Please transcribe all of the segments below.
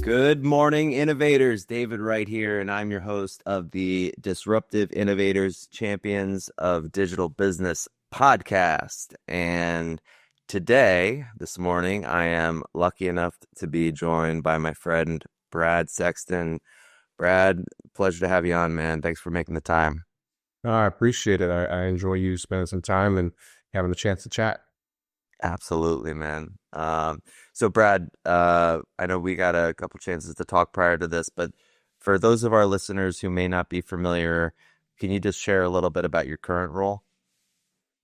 Good morning, innovators. David Wright here, and I'm your host of the Disruptive Innovators Champions of Digital Business podcast. And this morning, I am lucky enough to be joined by my friend Brad Sexton. Brad, pleasure to have you on, man. Thanks for making the time. I appreciate it. I enjoy you spending some time and having the chance to chat. Absolutely, man. So Brad, I know we got a couple chances to talk prior to this, but for those of our listeners who may not be familiar, can you just share a little bit about your current role?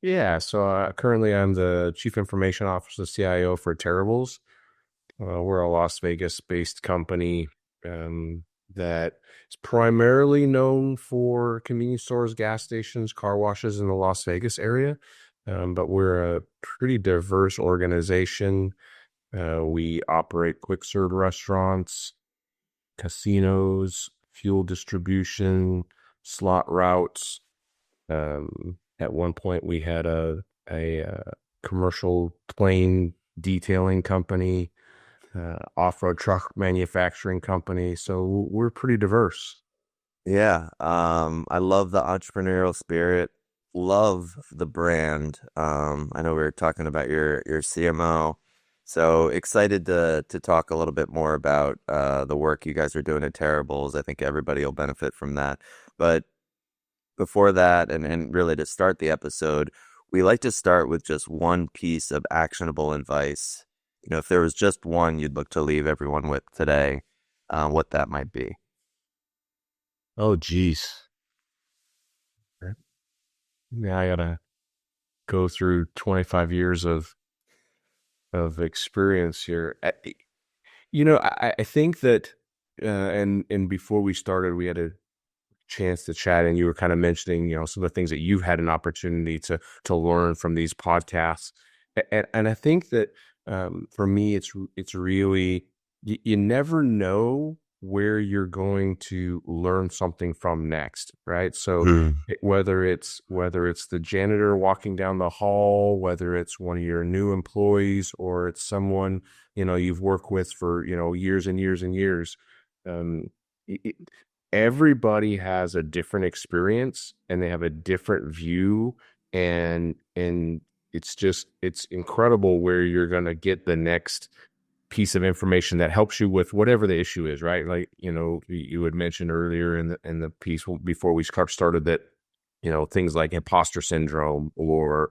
Yeah, so currently I'm the Chief Information Officer, CIO for Terribles. We're a Las Vegas-based company that is primarily known for convenience stores, gas stations, car washes in the Las Vegas area. But we're a pretty diverse organization. We operate quick serve restaurants, casinos, fuel distribution, slot routes. At one point, we had a commercial plane detailing company, off-road truck manufacturing company. So we're pretty diverse. Yeah, I love the entrepreneurial spirit, love the brand. I know we were talking about your CMO, so excited to talk a little bit more about the work you guys are doing at Terribles. I think everybody will benefit from that. But before that, and really to start the episode, we like to start with just one piece of actionable advice. You know, if there was just one you'd look to leave everyone with today, what that might be. Oh, geez. Now I gotta go through 25 years of experience here. I think that, and before we started, we had a chance to chat, and you were kind of mentioning, some of the things that you've had an opportunity to learn from these podcasts, and I think that for me, it's really you never know where you're going to learn something from next, right? So whether it's the janitor walking down the hall, whether it's one of your new employees, or it's someone you've worked with for years and years and years. um, it, Everybody has a different experience and they have a different view, and it's incredible where you're going to get the next piece of information that helps you with whatever the issue is, right? Like, you had mentioned earlier in the piece before we started that, things like imposter syndrome or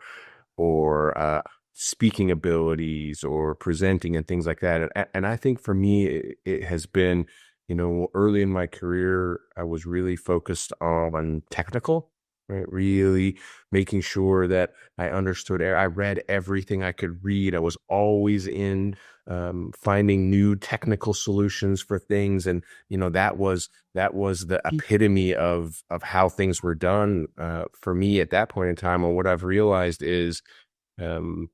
speaking abilities or presenting and things like that. And I think for me, it has been, early in my career, I was really focused on technical, right? Really making sure that I understood. I read everything I could read. I was always in finding new technical solutions for things, and that was the epitome of how things were done for me at that point in time. And what I've realized is um,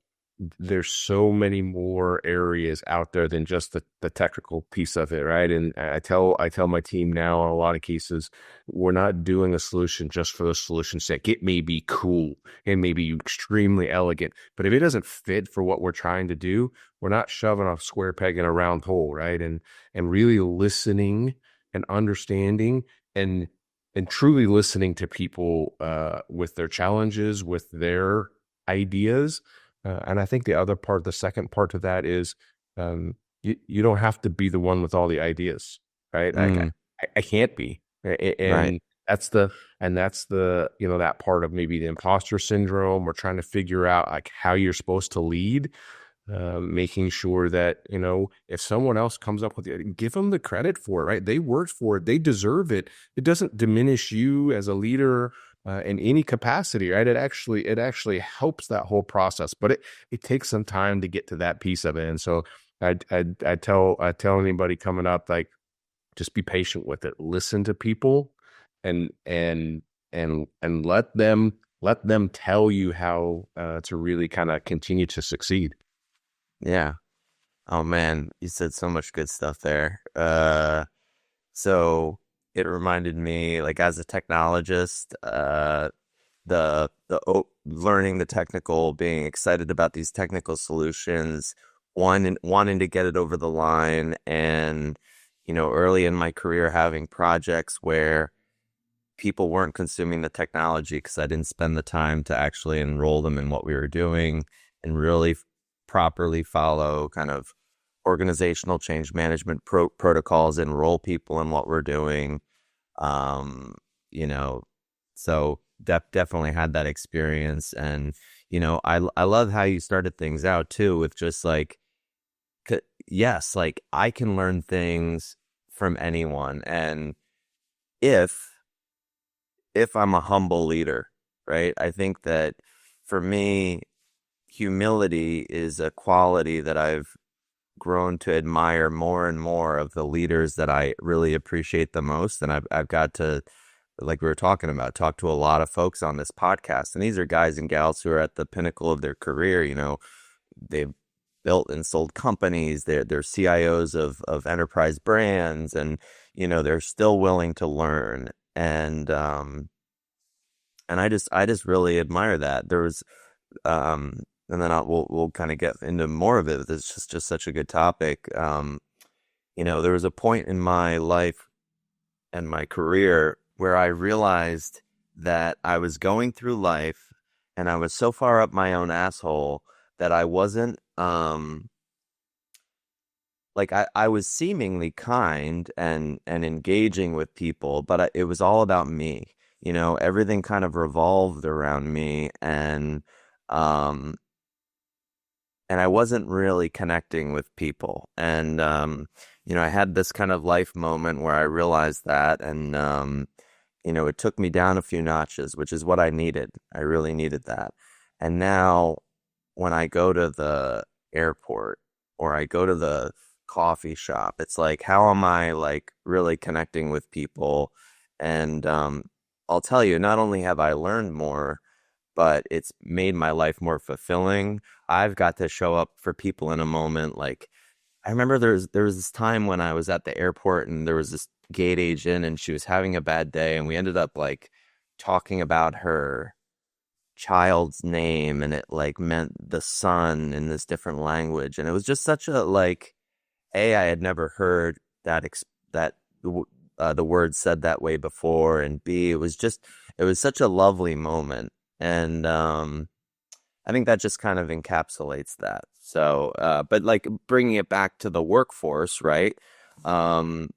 there's so many more areas out there than just the technical piece of it, right? And I tell my team now, in a lot of cases, we're not doing a solution just for the solution's sake. It may be cool, it may be extremely elegant, but if it doesn't fit for what we're trying to do, we're not shoving a square peg in a round hole, right? And really listening and understanding and truly listening to people with their challenges, with their ideas. And I think the second part to that is you don't have to be the one with all the ideas, right? Mm, I can't be. right. And that's the that part of maybe the imposter syndrome, or trying to figure out like how you're supposed to lead, making sure that, if someone else comes up with it, give them the credit for it, right? They worked for it. They deserve it. It doesn't diminish you as a leader in any capacity, right? It actually helps that whole process, but it takes some time to get to that piece of it. And so I tell anybody coming up, like, just be patient with it. Listen to people, and let them tell you how to really kind of continue to succeed. Yeah. Oh man, you said so much good stuff there. So it reminded me, like as a technologist, learning the technical, being excited about these technical solutions, wanting to get it over the line, and early in my career having projects where people weren't consuming the technology because I didn't spend the time to actually enroll them in what we were doing and really properly follow kind of organizational change management protocols, enroll people in what we're doing. Um, you know, so definitely had that experience. And, I love how you started things out too with just like, yes, like I can learn things from anyone. And if I'm a humble leader, right? I think that for me, humility is a quality that I've grown to admire more and more of the leaders that I really appreciate the most. And I've got to, like we were talking about, talk to a lot of folks on this podcast. And these are guys and gals who are at the pinnacle of their career. They've built and sold companies. They're CIOs of enterprise brands, and they're still willing to learn. And I just really admire that. There was and then we'll kind of get into more of it. It's just such a good topic. There was a point in my life and my career where I realized that I was going through life and I was so far up my own asshole that I wasn't like I was seemingly kind and engaging with people, but it was all about me. Everything kind of revolved around me, um and I wasn't really connecting with people. And I had this kind of life moment where I realized that, and it took me down a few notches, which is what I needed. I really needed that. And now when I go to the airport or I go to the coffee shop, it's like, how am I like really connecting with people? And I'll tell you, not only have I learned more, but it's made my life more fulfilling. I've got to show up for people in a moment. Like I remember there was this time when I was at the airport and there was this gate agent and she was having a bad day, and we ended up like talking about her child's name, and it like meant the sun in this different language. And it was just such a like, I had never heard that the word said that way before, and B, it was such a lovely moment. And I think that just kind of encapsulates that. So, but like bringing it back to the workforce, right? Um,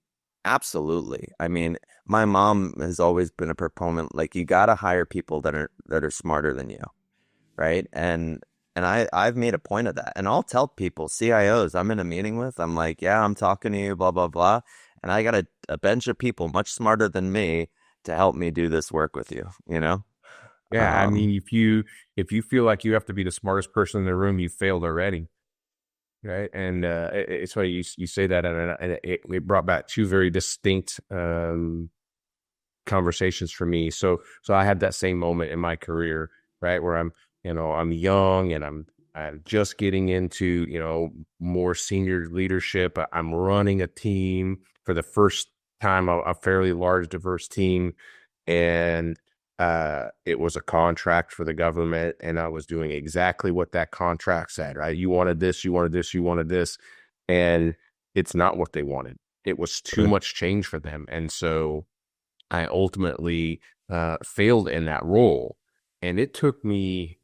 Absolutely. I mean, my mom has always been a proponent, like you got to hire people that are smarter than you, right? And I've made a point of that. And I'll tell people, CIOs I'm in a meeting with, I'm like, yeah, I'm talking to you, blah, blah, blah. And I got a bench of people much smarter than me to help me do this work with you, you know? Yeah, I Um, mean, if you feel like you have to be the smartest person in the room, you failed already, right? And it's funny you say that, and it brought back two very distinct conversations for me. So I had that same moment in my career, right, where I'm young and I'm just getting into more senior leadership. I'm running a team for the first time, a fairly large, diverse team, and it was a contract for the government, and I was doing exactly what that contract said. Right, you wanted this, you wanted this, you wanted this, and it's not what they wanted. It was too much change for them, and so I ultimately failed in that role. And it took me,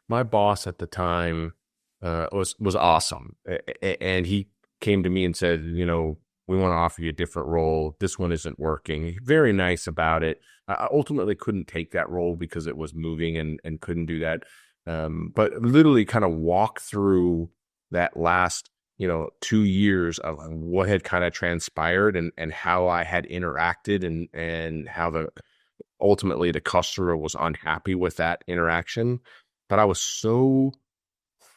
my boss at the time was awesome. And he came to me and said, we want to offer you a different role. This one isn't working. Very nice about it. I ultimately couldn't take that role because it was moving and couldn't do that. But literally kind of walk through that last 2 years of what had kind of transpired and how I had interacted and how ultimately the customer was unhappy with that interaction. But I was so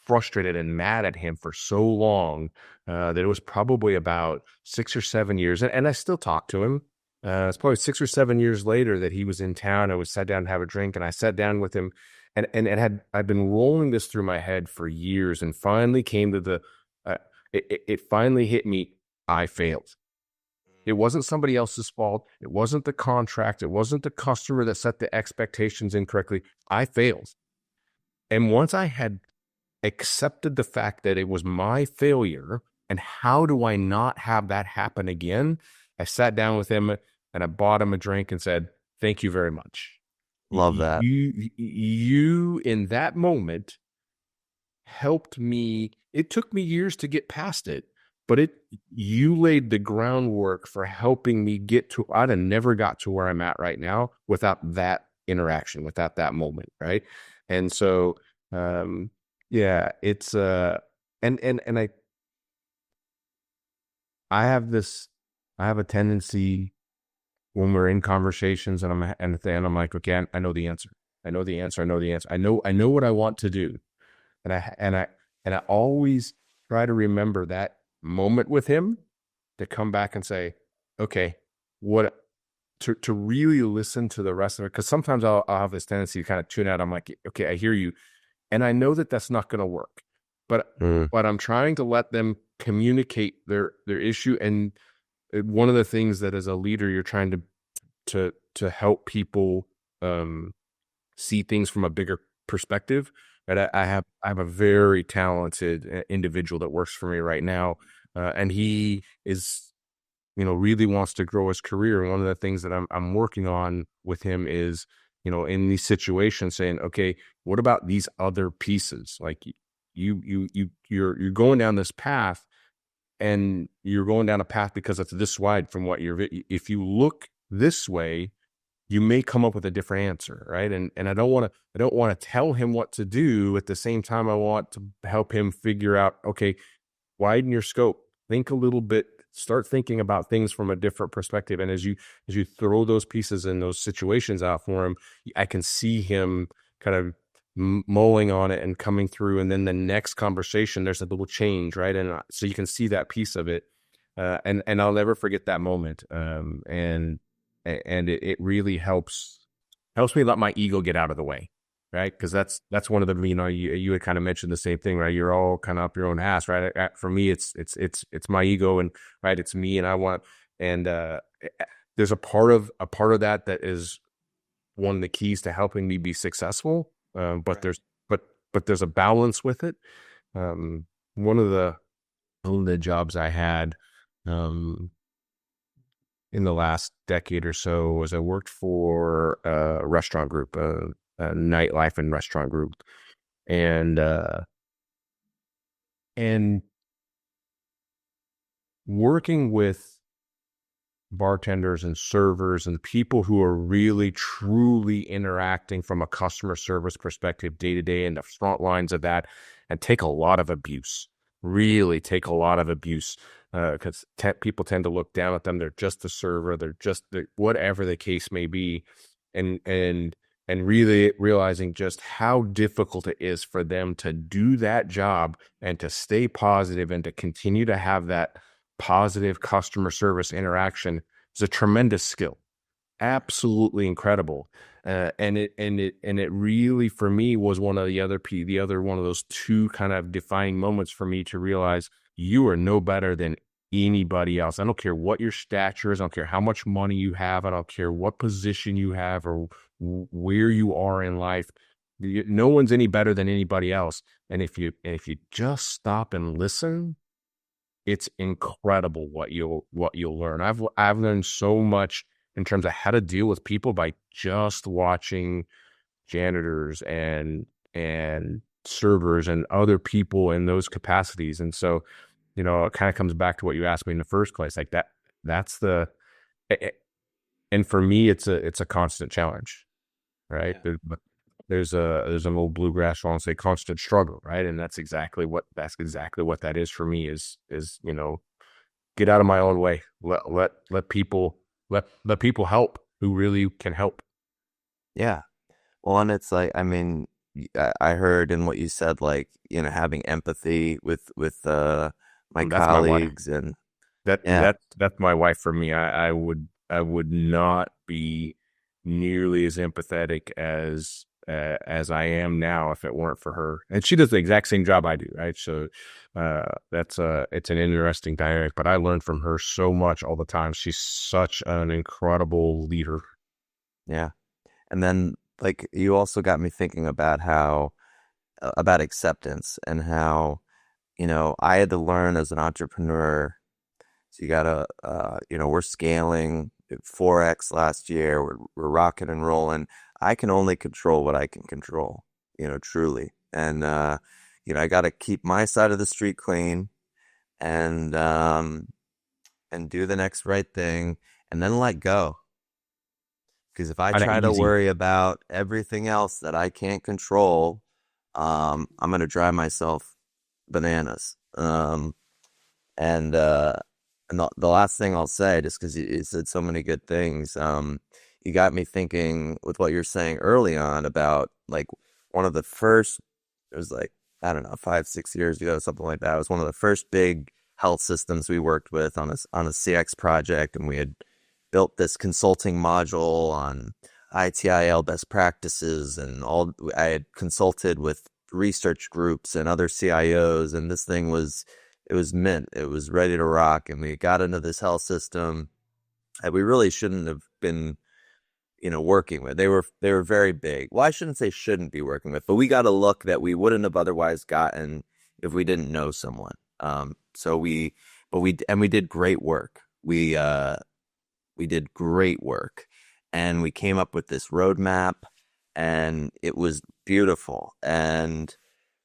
frustrated and mad at him for so long that it was probably about 6 or 7 years. And I still talk to him. It's probably 6 or 7 years later that he was in town. I was sat down and have a drink, and I sat down with him and I've been rolling this through my head for years, and finally came to it finally hit me. I failed. It wasn't somebody else's fault. It wasn't the contract. It wasn't the customer that set the expectations incorrectly. I failed. And once I had accepted the fact that it was my failure, And how do I not have that happen again? I sat down with him and I bought him a drink and said, "Thank you very much. Love that. You in that moment helped me. It took me years to get past it, but you laid the groundwork for helping me get to, I'd have never got to where I'm at right now without that interaction, without that moment. Right. And so, um, yeah, it's, and I have this, I have a tendency when we're in conversations and at the end, I'm like, okay, I know the answer. I know the answer. I know the answer. I know what I want to do. And I always try to remember that moment with him to come back and say, okay, what to really listen to the rest of it. Cause sometimes I'll have this tendency to kind of tune out. I'm like, okay, I hear you. And I know that that's not going to work, but, Mm, but I'm trying to let them communicate their issue. And one of the things that as a leader, you're trying to help people, see things from a bigger perspective. But I have a very talented individual that works for me right now, and he is, really wants to grow his career. And one of the things that I'm working on with him is, in these situations, saying, okay, what about these other pieces? Like you're going down this path, and you're going down a path because it's this wide from what you're. If you look this way, you may come up with a different answer, right? And I don't want to tell him what to do. At the same time, I want to help him figure out, okay, widen your scope, think a little bit, start thinking about things from a different perspective. And as you throw those pieces and those situations out for him, I can see him kind of mulling on it and coming through. And then the next conversation, there's a little change, right? And so you can see that piece of it. And I'll never forget that moment. And it really helps me let my ego get out of the way, right? Because that's one of the, you had kind of mentioned the same thing, right? You're all kind of up your own ass, right? For me, it's my ego, and right, it's me, and I want, and there's a part of that is one of the keys to helping me be successful. But right. there's a balance with it. Um, one of the jobs I had, um, in the last decade or so was I worked for a restaurant group, a nightlife and restaurant group, and and working with bartenders and servers and people who are really truly interacting from a customer service perspective day to day in the front lines of that, and take a lot of abuse, really take a lot of abuse, because people tend to look down at them. They're just a server, whatever the case may be. And really realizing just how difficult it is for them to do that job and to stay positive and to continue to have that positive customer service interaction is a tremendous skill, absolutely incredible. And it really, for me, was one of the other one of those two kind of defining moments for me to realize you are no better than anybody else. I don't care what your stature is. I don't care how much money you have. I don't care what position you have or where you are in life. No one's any better than anybody else. And if you just stop and listen, it's incredible what you'll learn. I've learned so much in terms of how to deal with people by just watching janitors and servers and other people in those capacities. And so, it kind of comes back to what you asked me in the first place. Like that's the, and for me, it's a constant challenge, right? Yeah. There's an old bluegrass song say constant struggle, right? And that's exactly what that is for me is get out of my own way. Let people help who really can help. Yeah. Well, and it's like, I mean, I heard in what you said, like, having empathy with my That's my wife. colleagues, and yeah, That's my wife for me. I would not be nearly as empathetic as I am now if it weren't for her. And she does the exact same job I do, right? So it's an interesting dynamic, but I learn from her so much all the time. She's such an incredible leader. yeah. And then like you also got me thinking about how about acceptance and how I had to learn as an entrepreneur. So you gotta, we're scaling 4x last year. We're rocking and rolling. I can only control what I can control, truly. And, I gotta keep my side of the street clean and, do the next right thing and then let go. Because if I Kind of try to easy. worry about everything else that I can't control, I'm gonna drive myself bananas. And the last thing I'll say, just because you said so many good things, you got me thinking with what you're saying early on about like one of the first, it was like, I don't know, 5, 6 years ago, something like that. It was one of the first big health systems we worked with on a CX project, and we had built this consulting module on ITIL best practices, and all I had consulted with research groups and other CIOs, and this thing was it was mint. It was ready to rock, and we got into this health system that we really shouldn't have been, working with. They were very big. Well, I shouldn't say shouldn't be working with, but we got a look that we wouldn't have otherwise gotten if we didn't know someone. We did great work. We did great work, and we came up with this roadmap, and it was beautiful. And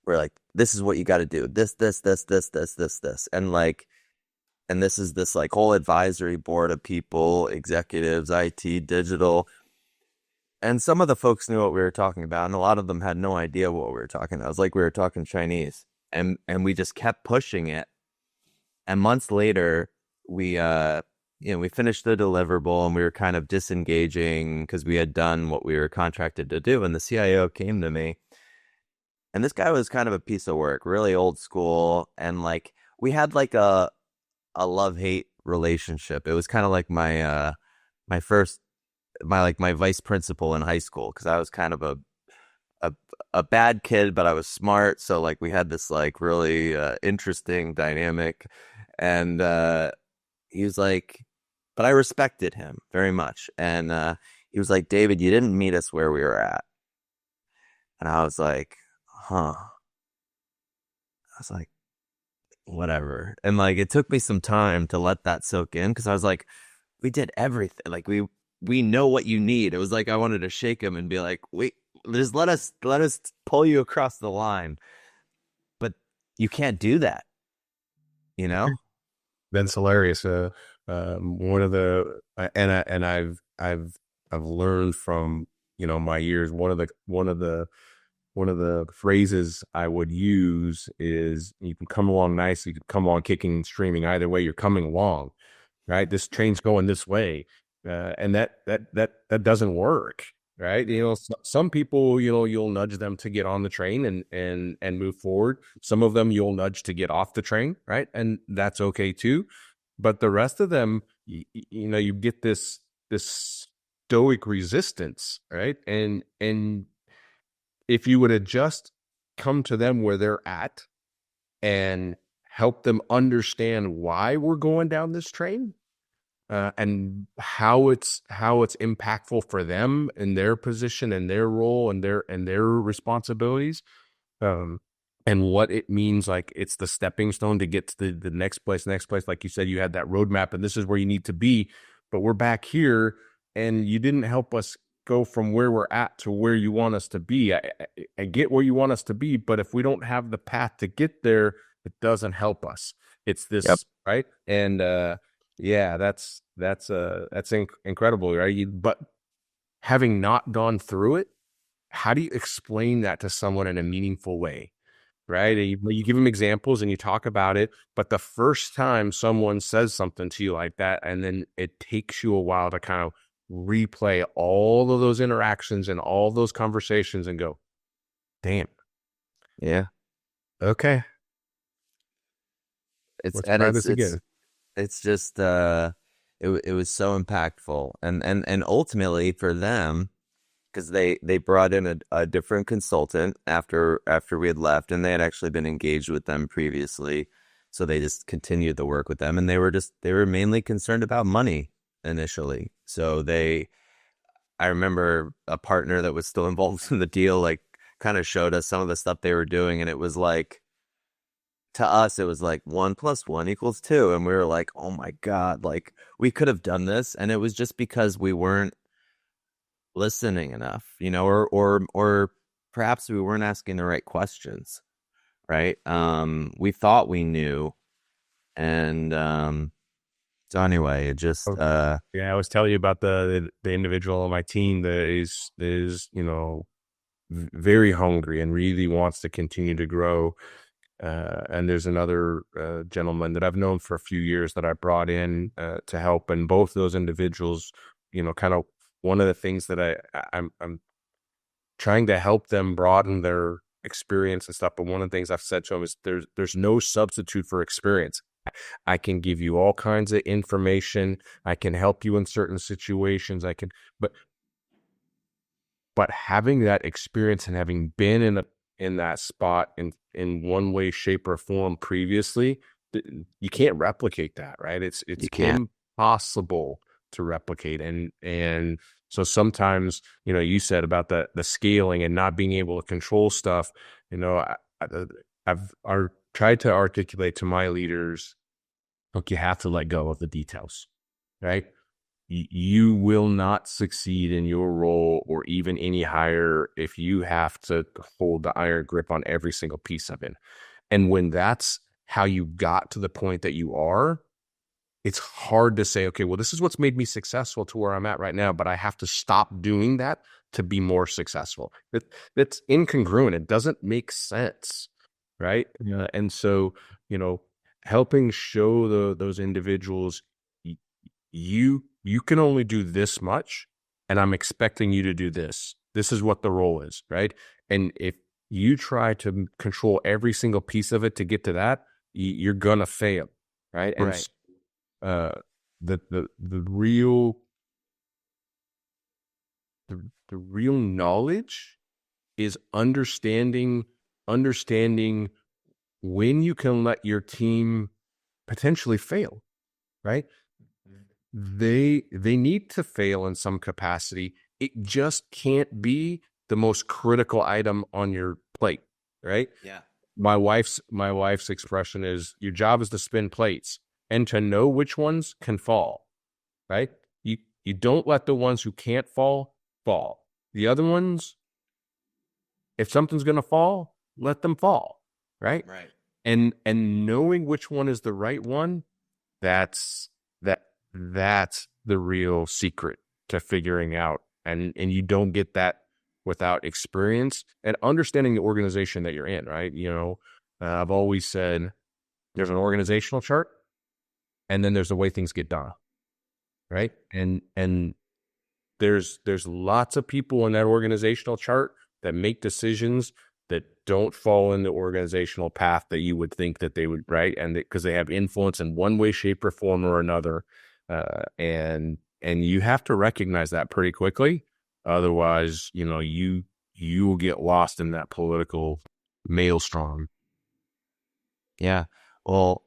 we're like, this is what you got to do. This, and this is this like whole advisory board of people, executives, IT, digital. And some of the folks knew what we were talking about, and a lot of them had no idea what we were talking about. It was like we were talking Chinese, and we just kept pushing it. And months later, we finished the deliverable, and we were kind of disengaging because we had done what we were contracted to do. And the CIO came to me, and this guy was kind of a piece of work, really old school, and like we had like a love-hate relationship. It was kind of like my first my vice principal in high school, because I was kind of a a bad kid, but I was smart. So like we had this like really interesting dynamic, and he was like, but I respected him very much, and he was like, David, you didn't meet us where we were at, and I was like, huh. I was like, whatever. And like it took me some time to let that soak in, because I was like, we did everything. Like we know what you need. It was like I wanted to shake him and be like, wait, just let us pull you across the line. But you can't do that, you know? That's hilarious. One of the and I've learned from my years. One of the phrases I would use is, you can come along nice, you can come along kicking and screaming. Either way, you're coming along, right? This train's going this way, and that doesn't work, right? Some people, you'll nudge them to get on the train and move forward. Some of them you'll nudge to get off the train, right? And that's okay too. But the rest of them, you get this stoic resistance, right? And if you would have just come to them where they're at and help them understand why we're going down this train, and how it's impactful for them in their position and their role and their responsibilities, and what it means, like it's the stepping stone to get to the next place. Like you said, you had that roadmap, and this is where you need to be, but we're back here, and you didn't help us go from where we're at to where you want us to be. I get where you want us to be, but if we don't have the path to get there, it doesn't help us. It's Yep. this, right? And yeah, that's incredible, right? But having not gone through it, how do you explain that to someone in a meaningful way, right? And you give them examples and you talk about it, but the first time someone says something to you like that, and then it takes you a while to kind of replay all of those interactions and all those conversations and go, damn, Yeah. okay, It's let's and try it's this it's again. it's just it was so impactful, and ultimately for them, because they brought in a different consultant after we had left, and they had actually been engaged with them previously, so they just continued the work with them, and they were mainly concerned about money initially. So I remember a partner that was still involved in the deal, like kind of showed us some of the stuff they were doing, and it was like to us, it was like 1 + 1 = 2. And we were like, oh my God, like we could have done this. And it was just because we weren't listening enough, or perhaps we weren't asking the right questions, right? We thought we knew. And so anyway, it just Oh, yeah, I was telling you about the individual on my team that is very hungry and really wants to continue to grow. And there's another gentleman that I've known for a few years that I brought in to help. And both those individuals, kind of one of the things that I'm trying to help them broaden their experience and stuff. But one of the things I've said to them is there's no substitute for experience. I can give you all kinds of information. I can help you in certain situations. But having that experience and having been in that spot in one way, shape, or form previously, you can't replicate that, right? It's you can't. impossible to replicate. And so sometimes, you said about the scaling and not being able to control stuff. I've tried to articulate to my leaders, look, you have to let go of the details, right? You will not succeed in your role or even any higher if you have to hold the iron grip on every single piece of it. And when that's how you got to the point that you are, it's hard to say, okay, well, this is what's made me successful to where I'm at right now, but I have to stop doing that to be more successful. That's incongruent. It doesn't make sense, right? And so, helping show those individuals, you can only do this much, and I'm expecting you to do this. This is what the role is, right? And if you try to control every single piece of it to get to that, you're gonna fail, right? And Right. the real the real knowledge is understanding when you can let your team potentially fail, right? They need to fail in some capacity. It just can't be the most critical item on your plate, right? Yeah. My wife's expression is, your job is to spin plates and to know which ones can fall, right? You don't let the ones who can't fall. The other ones, if something's going to fall, let them fall, right? Right. And knowing which one is the right one, that's the real secret to figuring out. And you don't get that without experience and understanding the organization that you're in, right? I've always said there's an organizational chart, and then there's the way things get done, right? And there's lots of people in that organizational chart that make decisions that don't fall in the organizational path that you would think that they would, right? And because they have influence in one way, shape, or form or another. And you have to recognize that pretty quickly. Otherwise, you will get lost in that political maelstrom. Yeah. Well,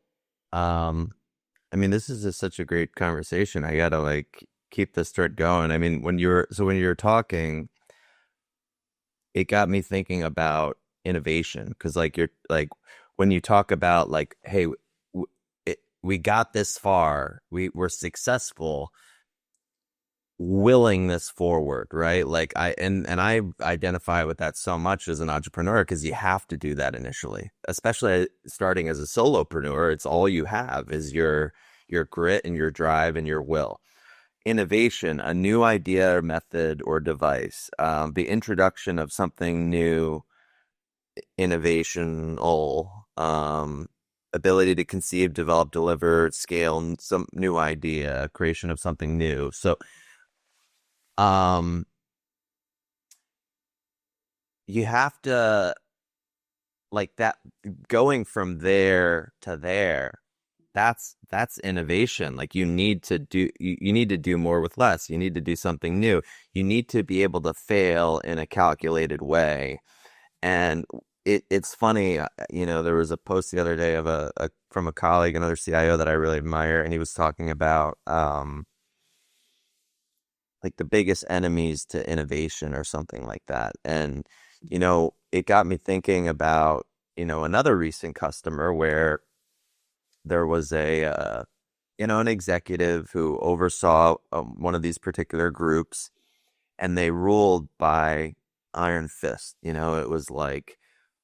I mean, this is just such a great conversation. I gotta keep this thread going. I mean, when you're talking, it got me thinking about innovation, because you're when you talk about hey, we got this far, we were successful, willing this forward, right? I identify with that so much as an entrepreneur, because you have to do that initially, especially starting as a solopreneur. It's all you have is your grit and your drive and your will. Innovation, a new idea or method or device, the introduction of something new, innovational, ability to conceive, develop, deliver, scale some new idea, creation of something new. So, you have to, that, going from there to there. That's innovation. You need to do more with less. You need to do something new. You need to be able to fail in a calculated way. And it's funny, there was a post the other day of from a colleague, another CIO that I really admire, and he was talking about the biggest enemies to innovation or something like that. And it got me thinking about another recent customer where there was an executive who oversaw one of these particular groups, and they ruled by iron fist. It was like,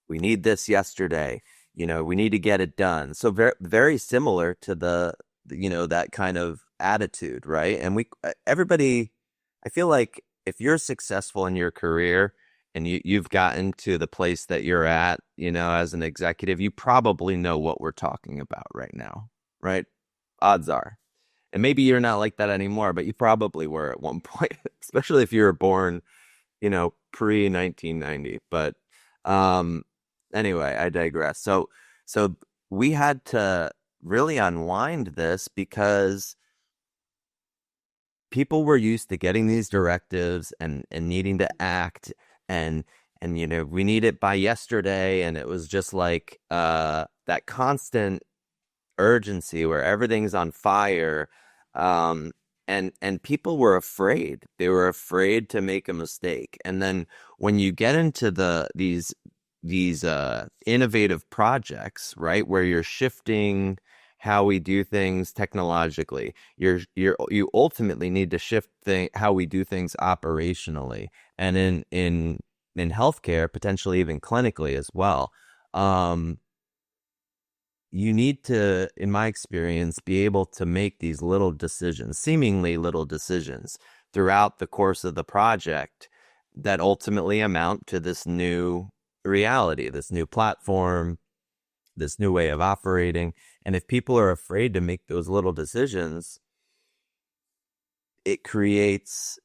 we need this yesterday. We need to get it done. So very, very similar to that kind of attitude, right? And everybody, I feel like if you're successful in your career and you've gotten to the place that you're at, as an executive, you probably know what we're talking about right now, right? Odds are. And maybe you're not like that anymore, but you probably were at one point, especially if you were born, pre 1990. But anyway, I digress. So we had to really unwind this because people were used to getting these directives and needing to act, and we need it by yesterday, and it was just like that constant urgency where everything's on fire. And people were afraid. They were afraid to make a mistake. And then when you get into these innovative projects, right, where you're shifting how we do things technologically, you ultimately need to shift how we do things operationally, and in healthcare, potentially even clinically as well. You need to, in my experience, be able to make these little decisions, seemingly little decisions, throughout the course of the project that ultimately amount to this new reality, this new platform, this new way of operating. And if people are afraid to make those little decisions, it creates,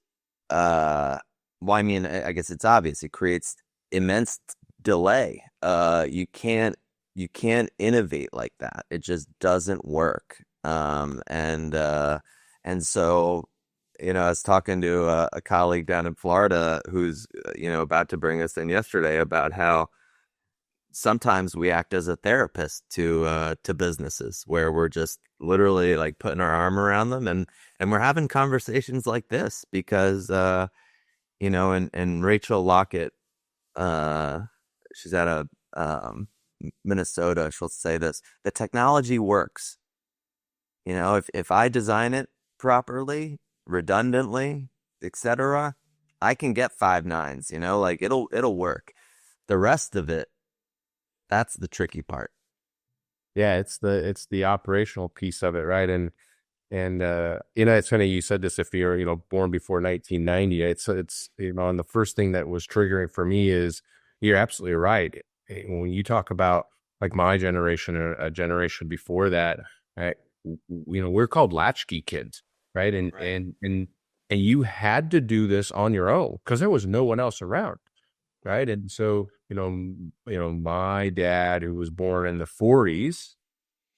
well, I mean, I guess it's obvious, it creates immense delay. You can't innovate like that. It just doesn't work. And so, I was talking to a colleague down in Florida who's, about to bring us in yesterday about how sometimes we act as a therapist to businesses, where we're just literally like putting our arm around them, and we're having conversations like this because, and Rachel Lockett, she's at a, Minnesota, she'll say this: the technology works. If I design it properly, redundantly, etc., I can get 5 nines, like it'll work. The rest of it, that's the tricky part. Yeah, it's the operational piece of it, right? And it's funny you said this, if you're born before 1990. It's and the first thing that was triggering for me is, you're absolutely right. When you talk about like my generation or a generation before that, right, we're called latchkey kids, right? And Right. and you had to do this on your own because there was no one else around, right? And so my dad, who was born in the 40s,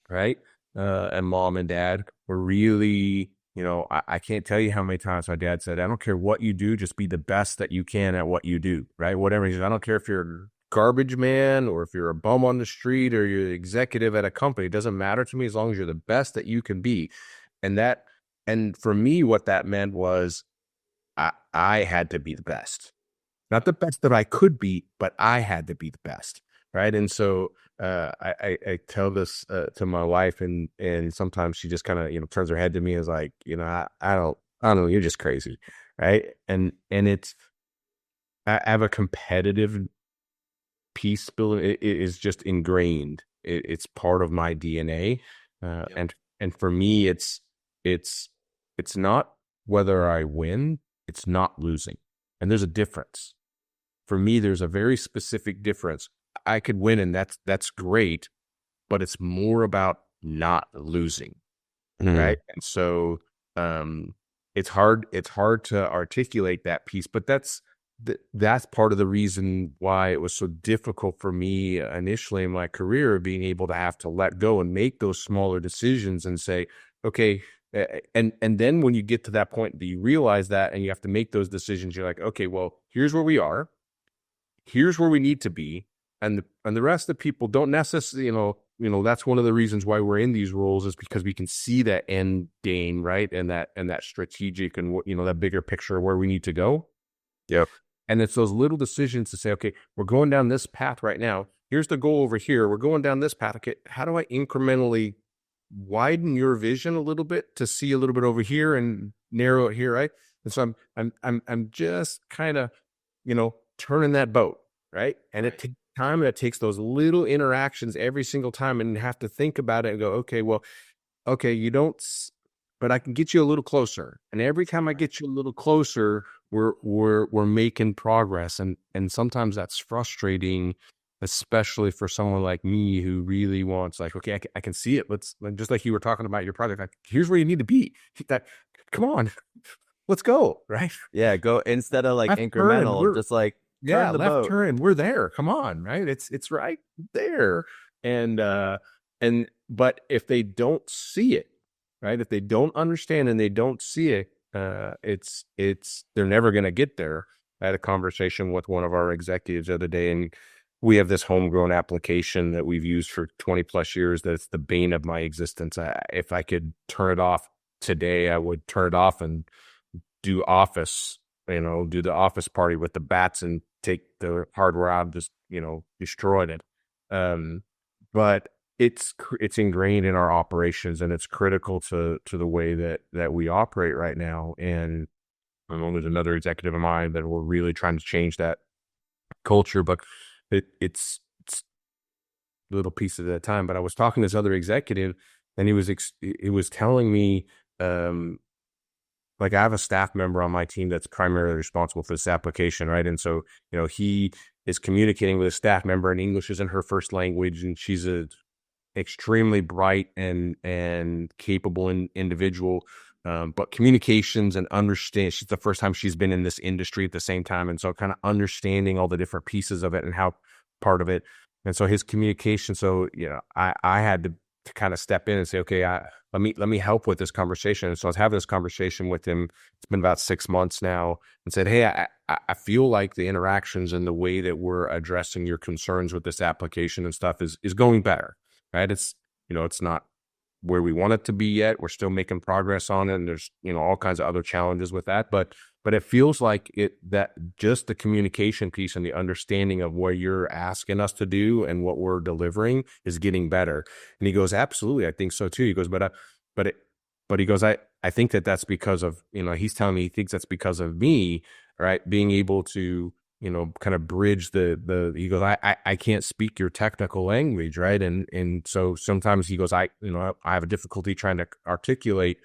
right, and mom and dad were really, I can't tell you how many times my dad said, I don't care what you do, just be the best that you can at what you do, right? Whatever. He said, I don't care if you're a garbage man or if you're a bum on the street or you're the executive at a company. It doesn't matter to me as long as you're the best that you can be. And for me, what that meant was I had to be the best. Not the best that I could be, but I had to be the best, right? And so I tell this to my wife, and sometimes she just kind of turns her head to me and is like, I don't know, you're just crazy, right? And I have a competitive piece building. It is just ingrained. It's part of my DNA, Yep. and for me, it's not whether I win, it's not losing, and there's a difference. For me, there's a very specific difference. I could win, and that's great, but it's more about not losing, Mm. right? And so it's hard to articulate that piece, but that's part of the reason why it was so difficult for me initially in my career, being able to have to let go and make those smaller decisions and say, okay. And then when you get to that point that you realize that and you have to make those decisions, you're like, okay, well, here's where we are. Here's where we need to be. And the rest of the people don't necessarily, that's one of the reasons why we're in these roles, is because we can see that end game, right? And that strategic and that bigger picture of where we need to go. Yep. And it's those little decisions to say, okay, we're going down this path right now. here's the goal over here. We're going down this path. Okay, how do I incrementally widen your vision a little bit to see a little bit over here and narrow it here, right? And so I'm just kind of, turning that boat, right? And it takes time, and it takes those little interactions every single time, and you have to think about it and go, okay, well, okay, you don't, but I can get you a little closer. And every time I get you a little closer, we're making progress. And sometimes that's frustrating, especially for someone like me who really wants, like, okay, I can see it. Let's, like, just like you were talking about your project, like, here's where you need to be. That, come on, let's go, right? Yeah, go instead of like Left turn, incremental, just like yeah, turn the left boat. turn, we're there. Come on, right? It's right there. And but if they don't see it, right? If they don't understand and they don't see it, it's they're never going to get there. I had a conversation with one of our executives the other day, and we have this homegrown application that we've used for 20 plus years. That's the bane of my existence. If I could turn it off today, I would turn it off and do office, do the office party with the bats and take the hardware out and just, destroyed it. But it's ingrained in our operations, and it's critical to the way that we operate right now. And I know there's another executive of mine that we're really trying to change that culture, but it's little pieces at a time. But I was talking to this other executive, and he was telling me, like, I have a staff member on my team that's primarily responsible for this application, right? And so, he is communicating with a staff member, and English isn't her first language, and she's a extremely bright and capable individual. But communications and understand, she's the first time she's been in this industry at the same time. And so kind of understanding all the different pieces of it and how part of it. And so his communication, so, I had to kind of step in and say, okay, let me help with this conversation. And so I was having this conversation with him. It's been about 6 months now, and said, hey, I feel like the interactions and the way that we're addressing your concerns with this application and stuff is going better, right? It's, it's not where we want it to be yet. We're still making progress on it, and there's, all kinds of other challenges with that. But it feels like that just the communication piece and the understanding of what you're asking us to do and what we're delivering is getting better. And he goes, absolutely, I think so too. He goes, but he goes, I think that's because of, he's telling me he thinks that's because of me, right? Being able to, kind of bridge he goes, I can't speak your technical language, right? And so sometimes he goes, I have a difficulty trying to articulate,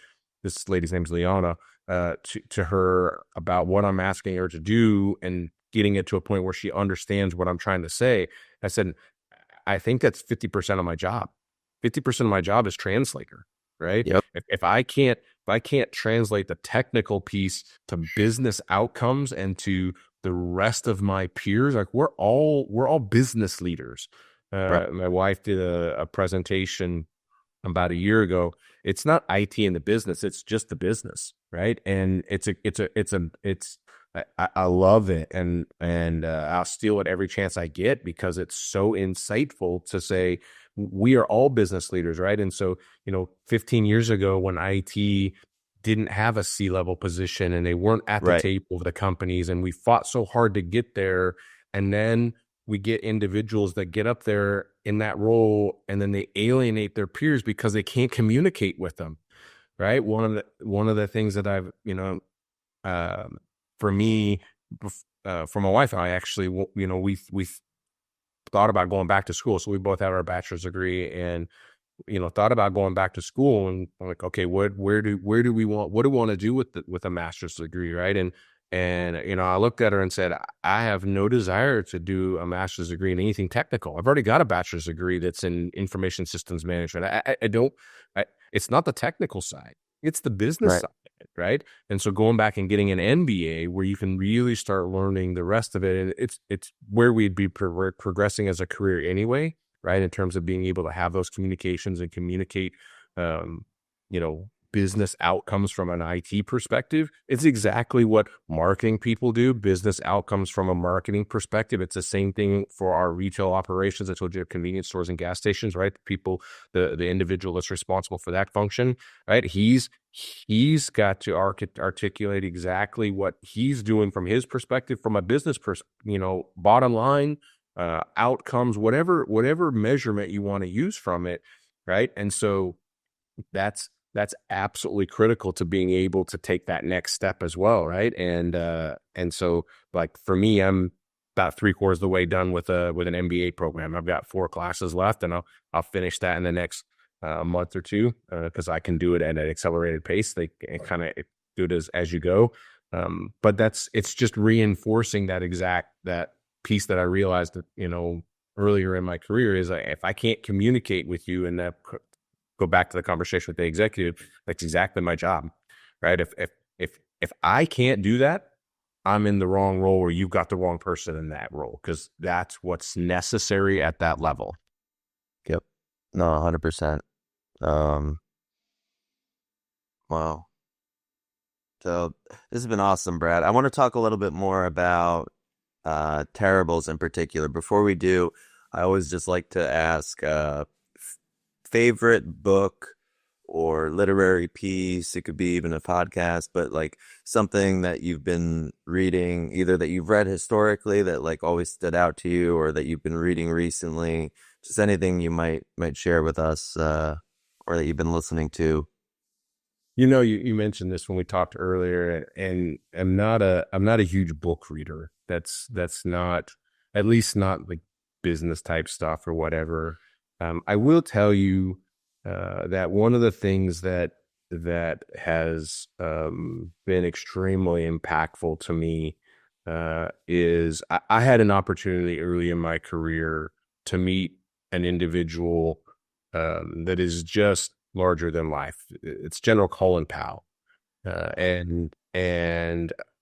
this lady's name's Liana, to her about what I'm asking her to do and getting it to a point where she understands what I'm trying to say. I said, I think that's 50% of my job. 50% of my job is translator, right? Yep. If I can't translate the technical piece to business outcomes and to the rest of my peers, like, we're all business leaders. Right. My wife did a presentation about a year ago. It's not IT in the business; it's just the business, right? And I love it, and I'll steal it every chance I get because it's so insightful to say we are all business leaders, right? And so, 15 years ago when IT didn't have a C-level position and they weren't at the Right. table of the companies, and we fought so hard to get there, and then we get individuals that get up there in that role and then they alienate their peers because they can't communicate with them, right? One of the things that I've, for me, for my wife and I, actually, we thought about going back to school. So we both have our bachelor's degree, and thought about going back to school, and I'm like, okay, what do we want to do with a master's degree, right? And I looked at her and said, I have no desire to do a master's degree in anything technical. I've already got a bachelor's degree that's in information systems management. I don't. It's not the technical side; it's the business Right. side, right? And so going back and getting an MBA where you can really start learning the rest of it, and it's where we'd be progressing as a career anyway, right? In terms of being able to have those communications and communicate, business outcomes from an IT perspective. It's exactly what marketing people do, business outcomes from a marketing perspective. It's the same thing for our retail operations. I told you, convenience stores and gas stations, right? The people, the individual that's responsible for that function, right? He's got to articulate exactly what he's doing from his perspective, from a business bottom line. outcomes, whatever measurement you want to use from it, right? And so that's absolutely critical to being able to take that next step as well, right? And so like for me, I'm about 3/4 of the way done with an MBA program. I've got 4 classes left, and I'll finish that in the next month or two, because I can do it at an accelerated pace. They kind of do it as you go. But it's just reinforcing that piece that I realized that, earlier in my career is, if I can't communicate with you and go back to the conversation with the executive, that's exactly my job, right? If I can't do that, I'm in the wrong role, or you've got the wrong person in that role, because that's what's necessary at that level. Yep. No, 100%. Um, wow. So this has been awesome, Brad. I want to talk a little bit more about terribles in particular. Before we do, I always just like to ask favorite book or literary piece. It could be even a podcast, but like something that you've been reading, either that you've read historically that like always stood out to you, or that you've been reading recently. Just anything you might share with us, or that you've been listening to. You mentioned this when we talked earlier, and I'm not a huge book reader. That's not, at least not like business type stuff or whatever. I will tell you that one of the things that has been extremely impactful to me is I had an opportunity early in my career to meet an individual that is just larger than life. It's General Colin Powell, and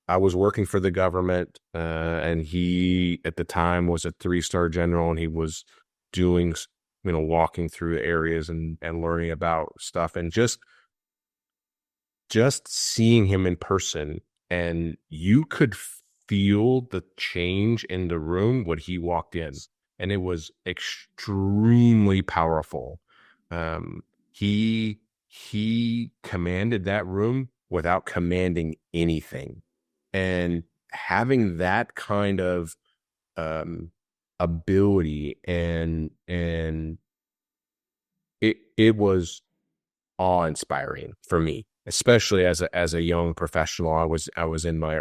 I was working for the government, and he at the time was a 3-star general, and he was doing, walking through areas and learning about stuff, and just seeing him in person, and you could feel the change in the room when he walked in, and it was extremely powerful. He commanded that room without commanding anything, and having that kind of ability, and it was awe-inspiring for me, especially as a young professional. I was in my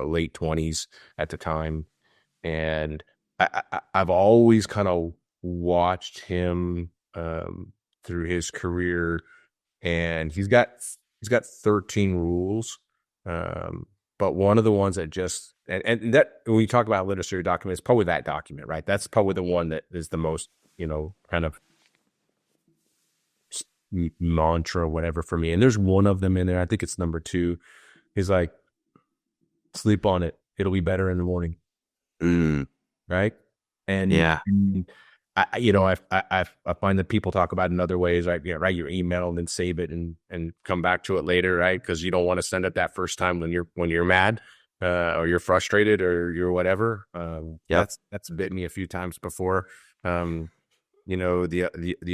late 20s at the time, and I've always kind of watched him through his career, and he's got 13 rules, but one of the ones that just, and that, when you talk about literature document, it's probably that document, right? That's probably the one that is the most kind of mantra or whatever for me. And there's one of them in there, I think it's number 2. He's like, sleep on it, it'll be better in the morning. Right? And Yeah. I find that people talk about it in other ways, right? Write your email and then save it and come back to it later, right? Because you don't want to send it that first time when you're mad, or you're frustrated, or you're whatever. Yep. That's bit me a few times before. The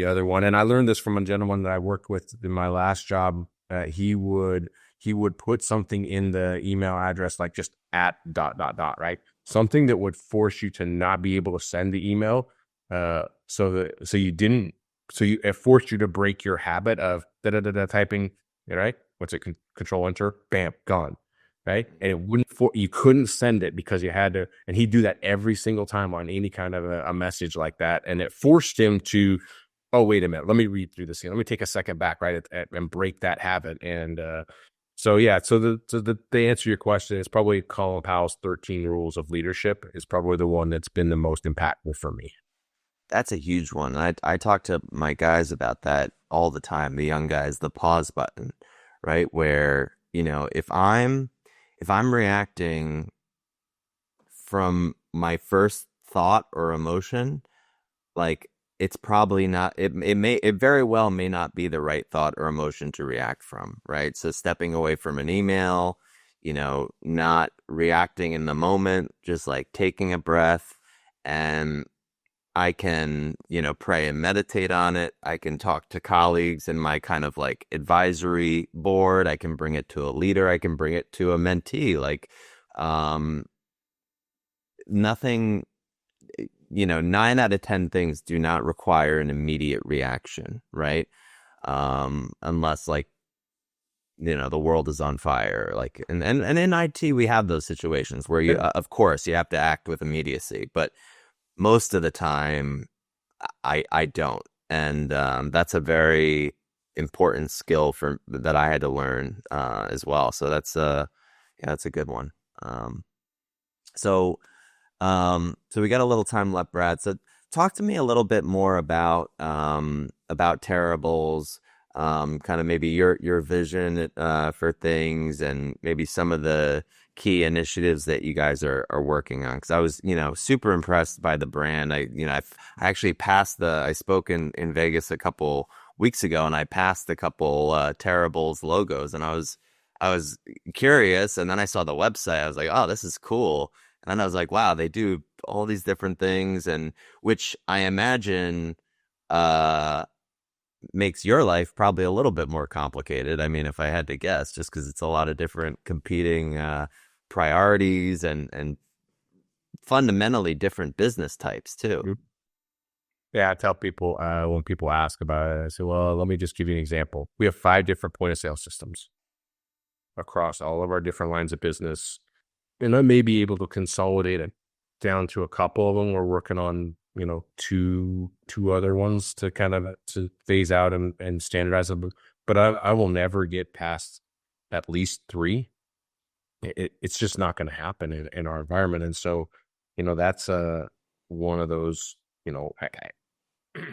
other one, and I learned this from a gentleman that I worked with in my last job. He would put something in the email address, like just at ... right? Something that would force you to not be able to send the email. So it forced you to break your habit of typing, right? What's it? Control enter, bam, gone. Right. And it wouldn't, you couldn't send it because you had to, and he'd do that every single time on any kind of a message like that. And it forced him to, oh, wait a minute, let me read through this here. Let me take a second back, right, and break that habit. And so the answer your question is probably Colin Powell's 13 Rules of Leadership is probably the one that's been the most impactful for me. That's a huge one. I talk to my guys about that all the time, the young guys, the pause button, right? Where, if I'm reacting from my first thought or emotion, like it's probably not, it very well may not be the right thought or emotion to react from, right? So stepping away from an email, not reacting in the moment, just like taking a breath, and I can, pray and meditate on it. I can talk to colleagues in my kind of like advisory board. I can bring it to a leader. I can bring it to a mentee. Like, nothing, nine out of 10 things do not require an immediate reaction, right? Unless like, the world is on fire. Like, and in IT, we have those situations where of course, you have to act with immediacy, but most of the time, I don't. And that's a very important skill for that I had to learn as well. So yeah, that's a good one. Um, so so we got a little time left, Brad. So talk to me a little bit more about Terribles, kind of maybe your vision for things, and maybe some of the key initiatives that you guys are working on. Because I was, super impressed by the brand. I actually passed I spoke in Vegas a couple weeks ago, and I passed a couple Terribles logos, and I was curious, and then I saw the website. I was like, oh, this is cool. And then I was like, wow, they do all these different things, and which I imagine uh makes your life probably a little bit more complicated. I mean, if I had to guess, just because it's a lot of different competing priorities and fundamentally different business types too. Yeah, I tell people when people ask about it, I say, well, let me just give you an example. We have 5 different point of sale systems across all of our different lines of business. And I may be able to consolidate it down to a couple of them. We're working on, two other ones to kind of to phase out and standardize them. But I will never get past at least 3. It's just not going to happen in our environment. And so, that's one of those,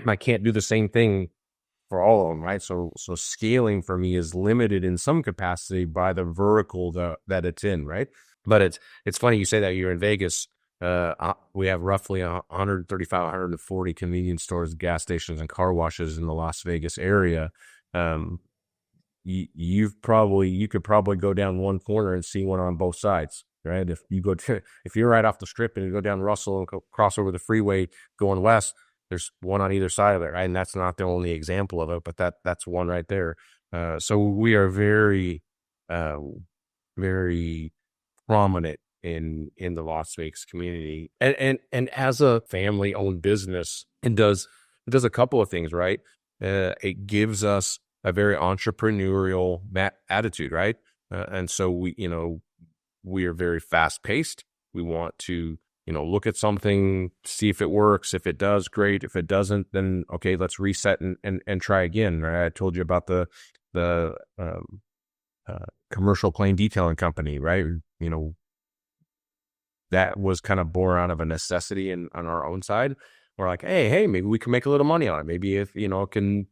I can't do the same thing for all of them, right? So scaling for me is limited in some capacity by the vertical that it's in, right? But it's funny you say that. You're in Vegas. We have roughly 135, 140 convenience stores, gas stations, and car washes in the Las Vegas area. You could probably go down one corner and see one on both sides, right? If you're right off the strip and you go down Russell and cross over the freeway going west, there's one on either side of it, right? And that's not the only example of it, but that's one right there. So we are very, very prominent in the Las Vegas community, and as a family owned business, it does a couple of things, right? It gives us a very entrepreneurial attitude, right? And so we are very fast paced. We want to look at something, see if it works. If it does, great. If it doesn't, then okay, let's reset and try again. Right? I told you about the commercial plane detailing company, right? That was kind of born out of a necessity on our own side. We're like, hey, maybe we can make a little money on it. Maybe if, it can,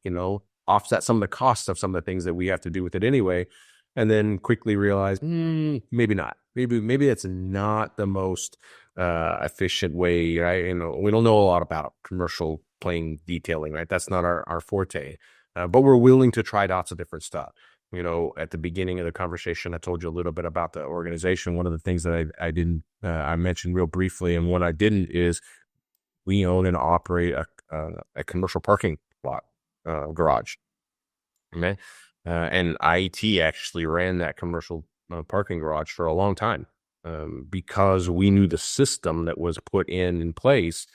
offset some of the costs of some of the things that we have to do with it anyway. And then quickly realize, maybe not. Maybe it's not the most efficient way, right? We don't know a lot about commercial plane detailing, right? That's not our forte. But we're willing to try lots of different stuff. At the beginning of the conversation, I told you a little bit about the organization. One of the things that I mentioned real briefly, and what I didn't, is we own and operate a commercial parking lot garage. Okay. And IT actually ran that commercial parking garage for a long time because we knew the system that was put in place,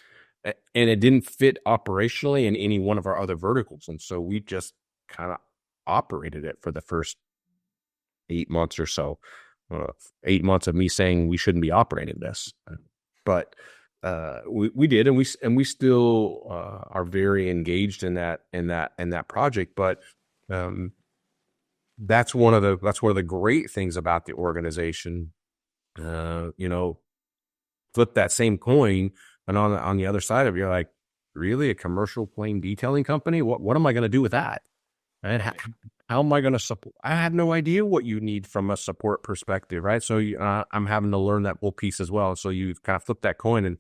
and it didn't fit operationally in any one of our other verticals. And so we just kind of operated it for the first 8 months or so. 8 months of me saying we shouldn't be operating this, but we did, and we still are very engaged in that project. But that's one of the great things about the organization. Flip that same coin, and on the other side of it, you're like, really, a commercial plane detailing company? What am I going to do with that? And how am I going to support? I have no idea what you need from a support perspective, right? So I'm having to learn that whole piece as well. So you kind of flip that coin, and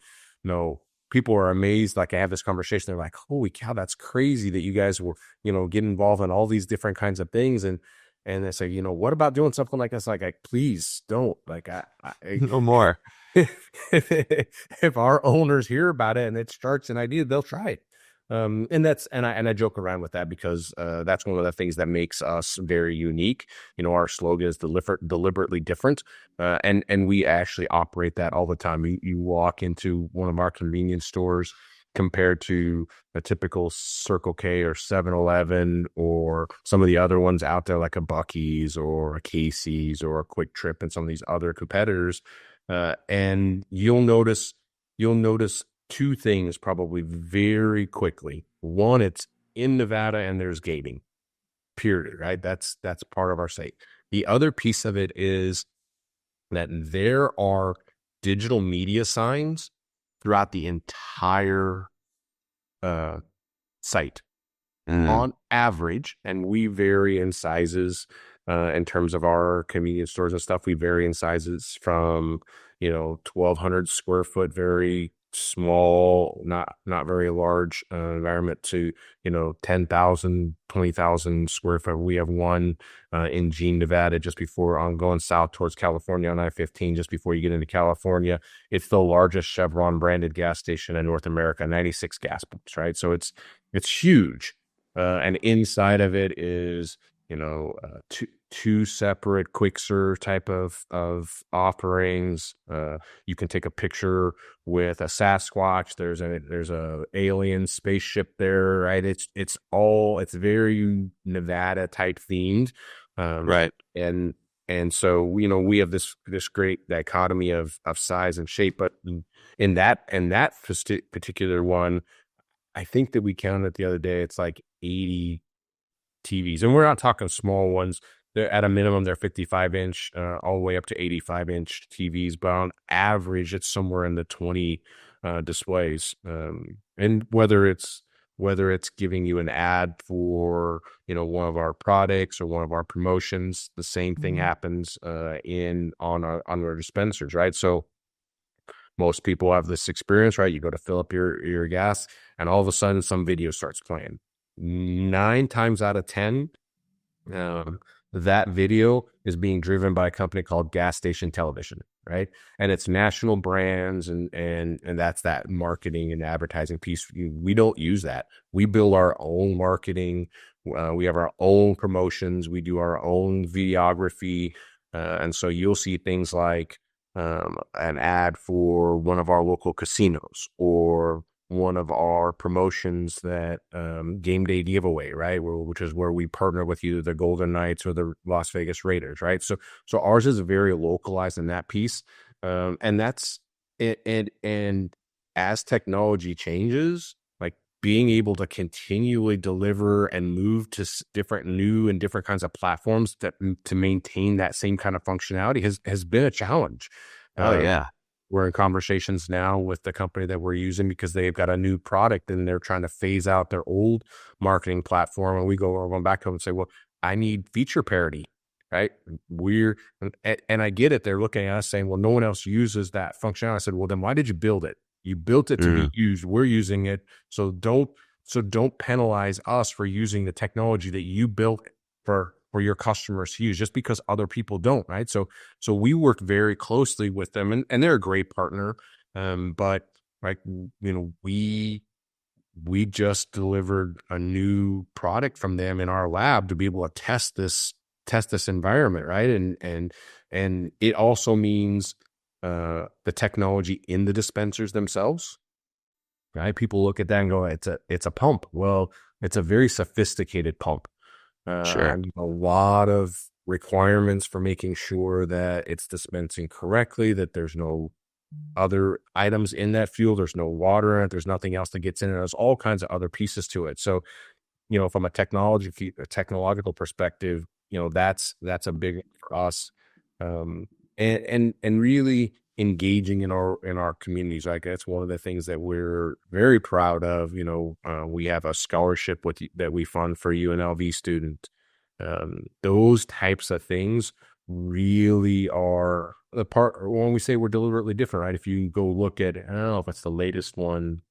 people are amazed. Like, I have this conversation, they're like, "Holy cow, that's crazy that you guys were, get involved in all these different kinds of things." And they say, what about doing something like this? Like, please don't. Like, No more. if our owners hear about it and it starts an idea, they'll try it. And I joke around with that because that's one of the things that makes us very unique. Our slogan is deliberately different, and we actually operate that all the time. You walk into one of our convenience stores compared to a typical Circle K or 7-Eleven or some of the other ones out there like a Buc-ee's or a Casey's or a Quick Trip and some of these other competitors. And you'll notice two things probably very quickly. One, it's in Nevada and there's gaming, period, right? That's part of our state. The other piece of it is that there are digital media signs throughout the entire uh, site Mm, on average, and we vary in sizes in terms of our convenience stores and stuff. We vary in sizes from 1,200 square foot, very small, not very large environment, to 10,000, 20,000 square foot. We have one in Jean, Nevada, just before I'm going south towards California on I-15, just before you get into California. It's the largest Chevron branded gas station in North America, 96 gas pumps, right? So it's huge. And inside of it is, two separate quick serve type of offerings. You can take a picture with a Sasquatch. There's a alien spaceship there, right? It's very Nevada type themed. Um, right. and so, we have this great dichotomy of size and shape, but in that particular one, I think that we counted the other day, it's like 80 TVs. And we're not talking small ones. They're at a minimum, they're 55-inch, all the way up to 85-inch TVs. But on average, it's somewhere in the 20 displays. And whether it's giving you an ad for, one of our products or one of our promotions, the same thing happens on our dispensers, right? So most people have this experience, right? You go to fill up your gas, and all of a sudden, some video starts playing. 9 times out of 10, um, that video is being driven by a company called Gas Station Television, right? And it's national brands, and that's that marketing and advertising piece. We don't use that. We build our own marketing. We have our own promotions. We do our own videography, and so you'll see things like an ad for one of our local casinos or one of our promotions that game day giveaway, right? Which is where we partner with either the Golden Knights or the Las Vegas Raiders, right? So ours is very localized in that piece, and that's it. And as technology changes, like being able to continually deliver and move to different new and different kinds of platforms to maintain that same kind of functionality has been a challenge. Oh Uh, yeah. we're in conversations now with the company that we're using because they've got a new product and they're trying to phase out their old marketing platform. And we're going back to them and say, well, I need feature parity, right? And I get it. They're looking at us saying, well, no one else uses that functionality. I said, well, then why did you build it? You built it to be Mm, used. We're using it. So don't penalize us for using the technology that you built for your customers to use just because other people don't, right? So we work very closely with them, and they're a great partner. But like, we just delivered a new product from them in our lab to be able to test this environment, right? And it also means the technology in the dispensers themselves, right? People look at that and go, it's a pump. Well, it's a very sophisticated pump. sure. A lot of requirements for making sure that it's dispensing correctly, that there's no other items in that fuel, there's no water in it, there's nothing else that gets in it. There's all kinds of other pieces to it. So, from a technological perspective, that's a big one for us. And really engaging in our communities. Like that's one of the things that we're very proud of. We have a scholarship that we fund for UNLV student. Those types of things really are the part when we say we're deliberately different, right? If you go look at, I don't know if it's the latest one.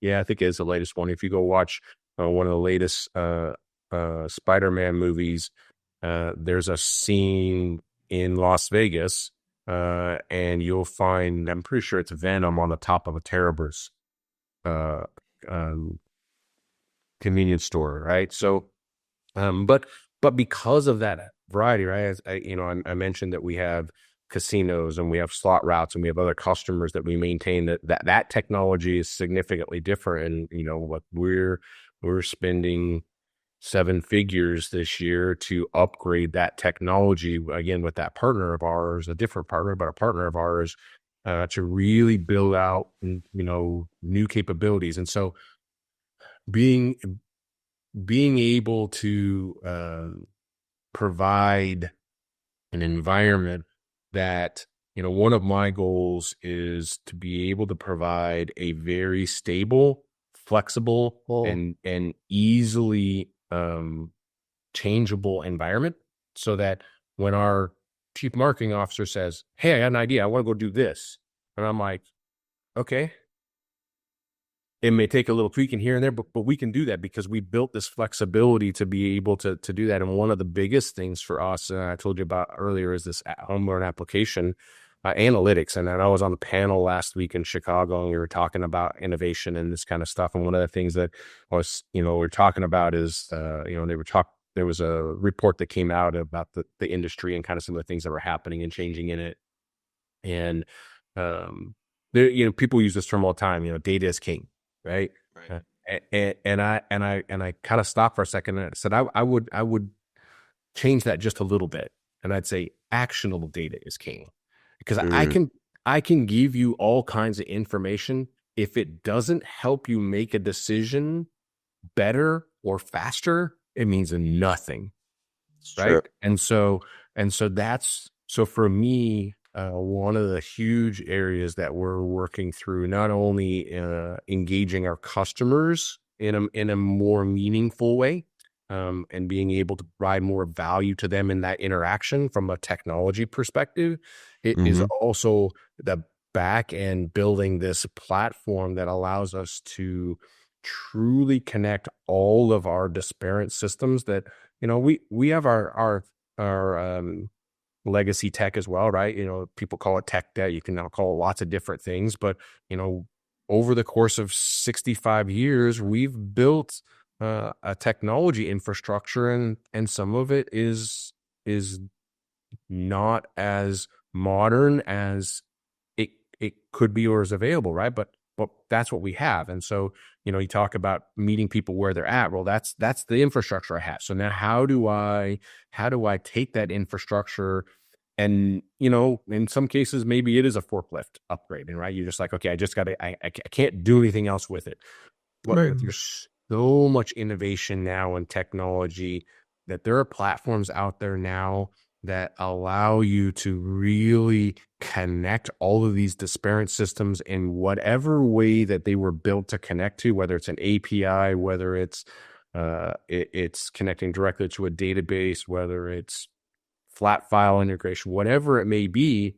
Yeah, I think it is the latest one. If you go watch one of the latest Spider-Man movies, there's a scene in Las Vegas, and you'll find, I'm pretty sure it's Venom on the top of a Terribus uh, um, convenience store, right? So, but because of that variety, right? As I mentioned that we have casinos and we have slot routes and we have other customers that we maintain. That technology is significantly different, and what we're spending seven figures this year to upgrade that technology again with that partner of ours, a different partner, but a partner of ours, to really build out, new capabilities. And so being being able to provide an environment that, one of my goals is to be able to provide a very stable, flexible, Well, and easily changeable environment, so that when our chief marketing officer says, "Hey, I got an idea, I want to go do this," and I'm like, "Okay." It may take a little tweaking here and there, but we can do that because we built this flexibility to be able to do that. And one of the biggest things for us, I told you about earlier, is this homegrown application analytics. And then I was on the panel last week in Chicago, and we were talking about innovation and this kind of stuff. And one of the things that was, we're talking about is, there was a report that came out about the industry and kind of some of the things that were happening and changing in it. And there, people use this term all the time. Data is king, right? right. And I kind of stopped for a second and I said I would change that just a little bit, and I'd say actionable data is king, because Mm, I can give you all kinds of information. If it doesn't help you make a decision better or faster, it means nothing, it's right? true. And so that's so for me, one of the huge areas that we're working through, not only engaging our customers in a more meaningful way, and being able to provide more value to them in that interaction from a technology perspective, it is Hmm. also the back end building this platform that allows us to truly connect all of our disparate systems that, we have our legacy tech as well, right? People call it tech debt. You can now call it lots of different things, but over the course of 65 years, we've built a technology infrastructure, and some of it is not as modern as it could be or is available, right? But that's what we have. And so, you talk about meeting people where they're at. Well, that's the infrastructure I have. So now how do I take that infrastructure, and in some cases maybe it is a forklift upgrade, and right, you're just like, okay, I just got to I can't do anything else with it. But Right. there's so much innovation now in technology that there are platforms out there now that allow you to really connect all of these disparate systems in whatever way that they were built to connect to, whether it's an API, whether it's connecting directly to a database, whether it's flat file integration, whatever it may be,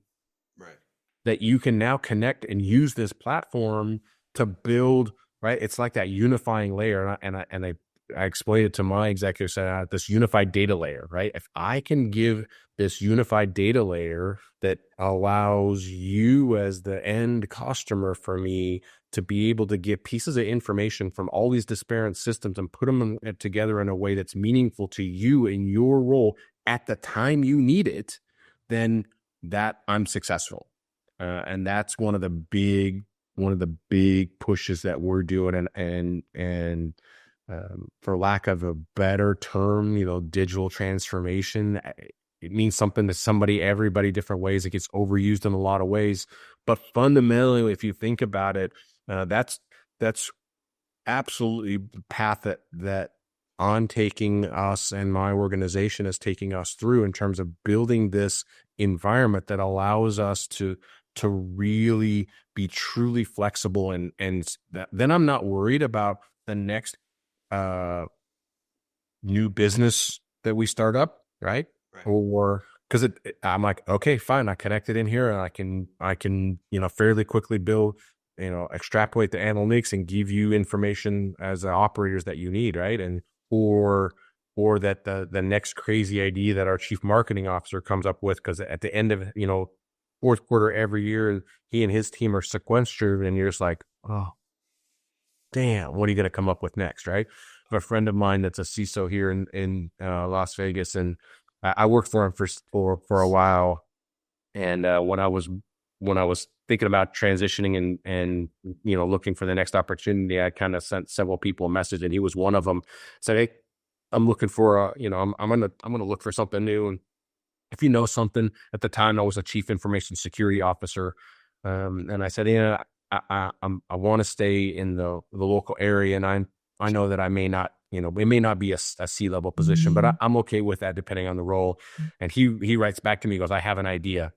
Right. that you can now connect and use this platform to build, right? It's like that unifying layer. And I explained it to my executives, this unified data layer, right? If I can give this unified data layer that allows you as the end customer for me to be able to get pieces of information from all these disparate systems and put them together in a way that's meaningful to you in your role at the time you need it, then that I'm successful. And that's one of the big pushes that we're doing. And for lack of a better term, digital transformation, it means something to everybody different ways. It gets overused in a lot of ways, but fundamentally, if you think about it, that's absolutely the path that on taking us, and my organization is taking us through, in terms of building this environment that allows us to really be truly flexible, then I'm not worried about the next uh new business that we start up, right? Right. Or because I'm like, okay, fine, I connected in here, and I can fairly quickly build, extrapolate the analytics and give you information as the operators that you need, right? And or that the next crazy idea that our chief marketing officer comes up with, because at the end of fourth quarter every year, he and his team are sequestered, and you're just like, oh damn, what are you going to come up with next, right? a friend of mine that's a CISO here in Las Vegas, and I worked for him for a while. And when I was thinking about transitioning and looking for the next opportunity, I kind of sent several people a message, and he was one of them. Said, "Hey, I'm looking for I'm gonna look for something new, and if you know something." At the time, I was a chief information security officer, and I said, "Yeah, I want to stay in the local area, and I know that I may not, it may not be a C-level position, but I'm okay with that depending on the role." And he writes back to me, he goes, "I have an idea,"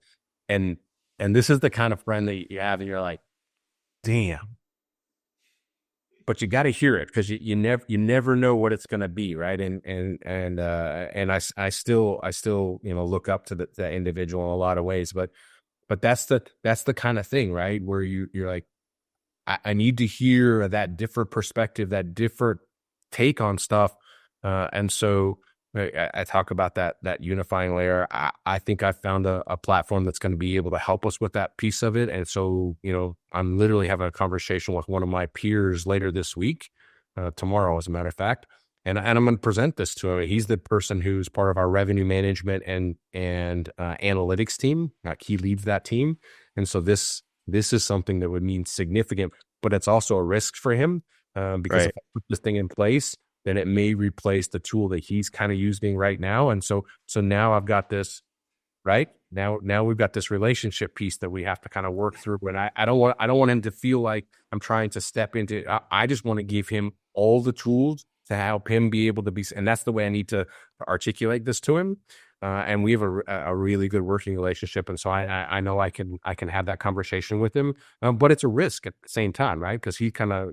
and this is the kind of friend that you have, and you're like, "Damn." But you got to hear it, because you never know what it's going to be, right? And I still look up to that individual in a lot of ways, but that's the kind of thing, right, where you're like, I need to hear that different perspective, that different take on stuff, and so I talk about that unifying layer. I think I found a platform that's going to be able to help us with that piece of it. And so, I'm literally having a conversation with one of my peers later this week, tomorrow, as a matter of fact. And I'm going to present this to him. He's the person who's part of our revenue management and analytics team. He leads that team. And so this is something that would mean significant, but it's also a risk for him, because if Right. I put this thing in place, then it may replace the tool that he's kind of using right now. And so now I've got this, right? Now we've got this relationship piece that we have to kind of work through. And I don't want him to feel like I'm trying to step into, I just want to give him all the tools to help him be able to be, and that's the way I need to articulate this to him. And we have a really good working relationship. And so I know I can have that conversation with him, but it's a risk at the same time, right? Because he kind of,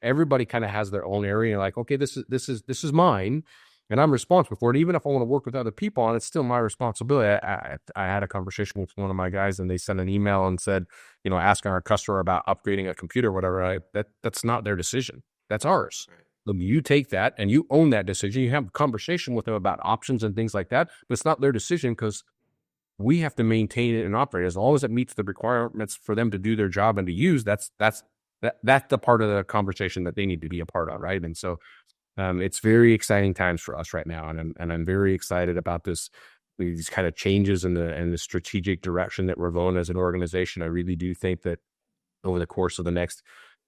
everybody kind of has their own area. Like, okay, this is mine, and I'm responsible for it. Even if I want to work with other people on it, it's still my responsibility. I had a conversation with one of my guys, and they sent an email and said, asking our customer about upgrading a computer or whatever. That's not their decision. That's ours. You take that and you own that decision. You have a conversation with them about options and things like that, but it's not their decision, because we have to maintain it and operate. As long as it meets the requirements for them to do their job and to use, that's the part of the conversation that they need to be a part of, right? And so it's very exciting times for us right now, and I'm very excited about these kind of changes in the strategic direction that we're going as an organization. I really do think that over the course of the next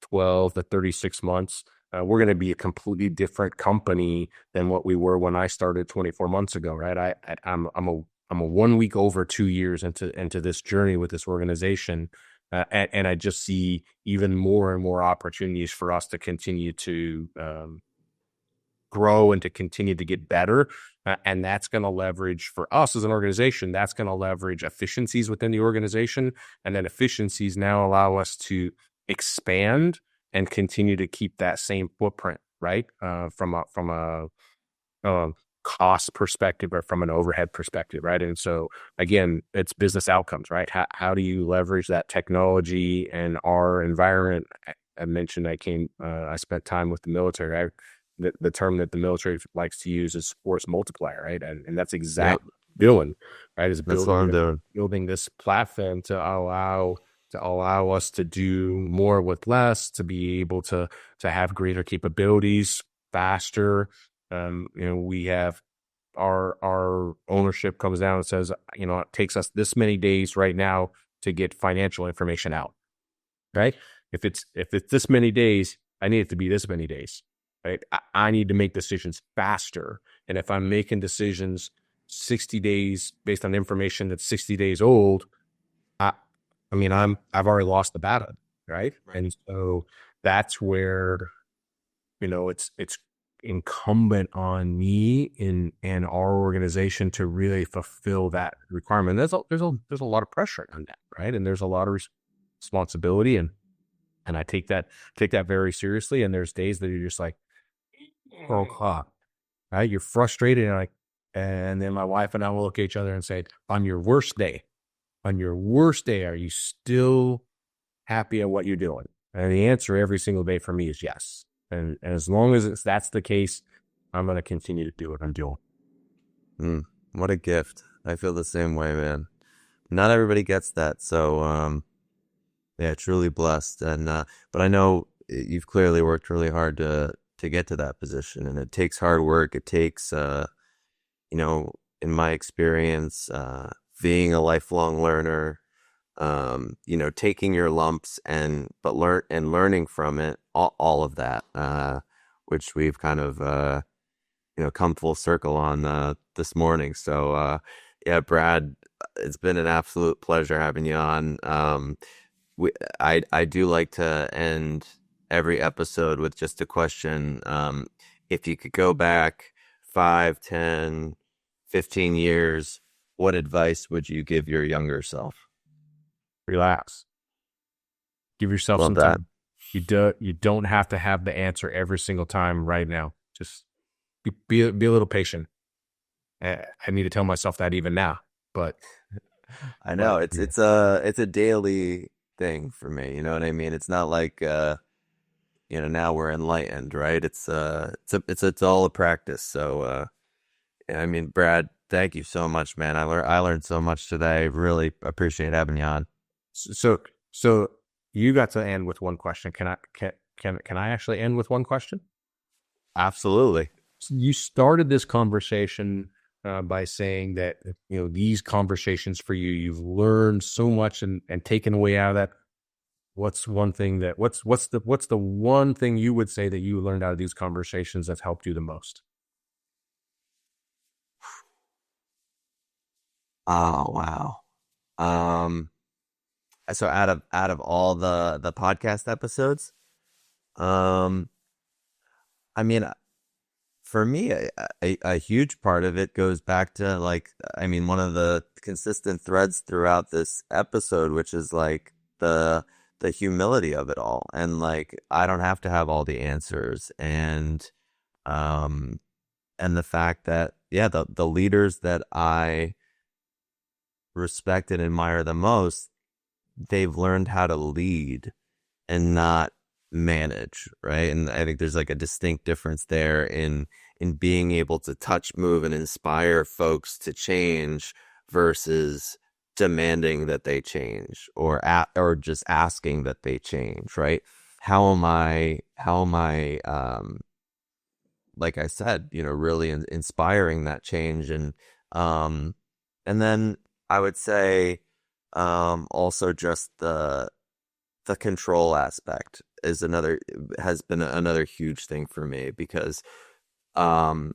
12 to 36 months, we're going to be a completely different company than what we were when I started 24 months ago, right? I'm a 1 week over 2 years into this journey with this organization, and I just see even more and more opportunities for us to continue to grow and to continue to get better. And that's going to leverage, for us as an organization, that's going to leverage efficiencies within the organization. And then efficiencies now allow us to expand and continue to keep that same footprint, right? From a cost perspective or from an overhead perspective, right? And so again, it's business outcomes, right? How do you leverage that technology and our environment? I mentioned I spent time with the military, right? The term that the military likes to use is force multiplier, right? And that's Yep. exactly what we're doing, right? Is That's what I'm doing. building this platform to allow us to do more with less, to be able to have greater capabilities faster. We have our ownership comes down and says, it takes us this many days right now to get financial information out, right? If it's this many days, I need it to be this many days, right? I need to make decisions faster. And if I'm making decisions 60 days based on information that's 60 days old, I've already lost the battle, right? And so that's where, it's incumbent on me and our organization to really fulfill that requirement. There's a lot of pressure on that, right? And there's a lot of responsibility, and I take that very seriously. And there's days that you're just like, oh, right? You're frustrated, and then my wife and I will look at each other and say, on your worst day, are you still happy at what you're doing? And the answer every single day for me is yes. And as long as that's the case, I'm going to continue to do what I'm doing. What a gift. I feel the same way, man. Not everybody gets that. So, yeah, truly blessed. And, but I know you've clearly worked really hard to to get to that position, and it takes hard work. It takes you know, in my experience, being a lifelong learner, you know, taking your lumps but learning from it, all of that, which we've kind of you know, come full circle on this morning. So yeah, Brad, it's been an absolute pleasure having you on. We, I do like to end every episode with just a question. If you could go back 5, 10, 15 years, what advice would you give your younger self? Relax. Give yourself Love some that. time. You don't have to have the answer every single time right now. Just be a little patient. I need to tell myself that even now. But I know but it's a daily thing for me. You know what I mean? It's not like you know, now we're enlightened, right? It's all a practice. So yeah, I mean, Brad, thank you so much, man. I learned so much today. Really appreciate having you on. so so you got to end with one question. Can I actually end with one question? Absolutely. You started this conversation by saying that these conversations for you, you've learned so much and taken away out of that. What's the one thing you would say that you learned out of these conversations that's helped you the most? Oh, wow. Um, so out of all the podcast episodes, um, I mean, for me, a huge part of it goes back to like, I mean, one of the consistent threads throughout this episode, which is like the humility of it all, and like I don't have to have all the answers, um, and the fact that yeah, the leaders that I respect and admire the most, they've learned how to lead and not manage, right? And I think there's like a distinct difference there in being able to touch, move, and inspire folks to change versus demanding that they change or just asking that they change, right? How am I like I said, you know, really inspiring that change um and then I would say also just the control aspect has been another huge thing for me because um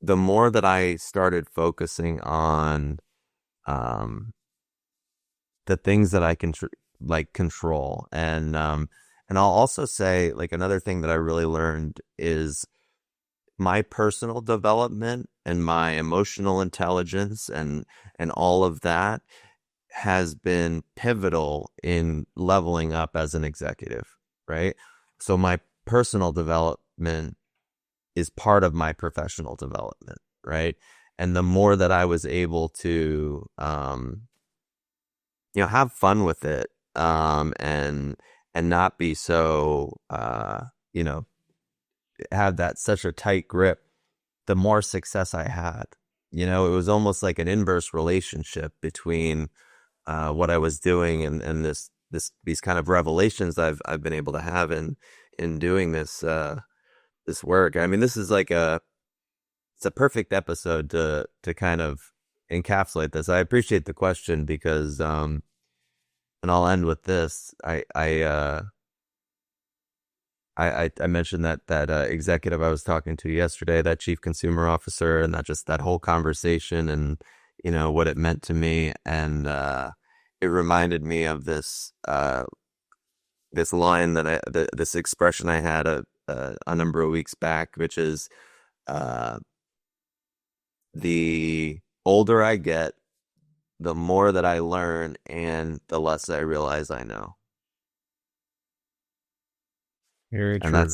the more that I started focusing on um the things that I can like control, and I'll also say like another thing that I really learned is my personal development and my emotional intelligence and all of that has been pivotal in leveling up as an executive, right? So my personal development is part of my professional development, right? And the more that I was able to, you know, have fun with it, and not be so, you know, have that such a tight grip, the more success I had. You know, it was almost like an inverse relationship between what I was doing and these kind of revelations I've been able to have in doing this work. I mean, this is like it's a perfect episode to kind of encapsulate this. I appreciate the question because and I'll end with this. I mentioned that executive I was talking to yesterday, that chief consumer officer, and that whole conversation, and you know what it meant to me, and it reminded me of this line this expression I had a number of weeks back, which is uh, the older I get, the more that I learn, and the less I realize I know, Very and true.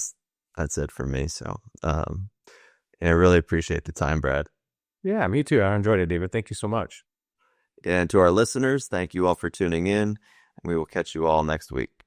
that's it for me. So, and I really appreciate the time, Brad. Yeah, me too. I enjoyed it, David. Thank you so much. And to our listeners, thank you all for tuning in, and we will catch you all next week.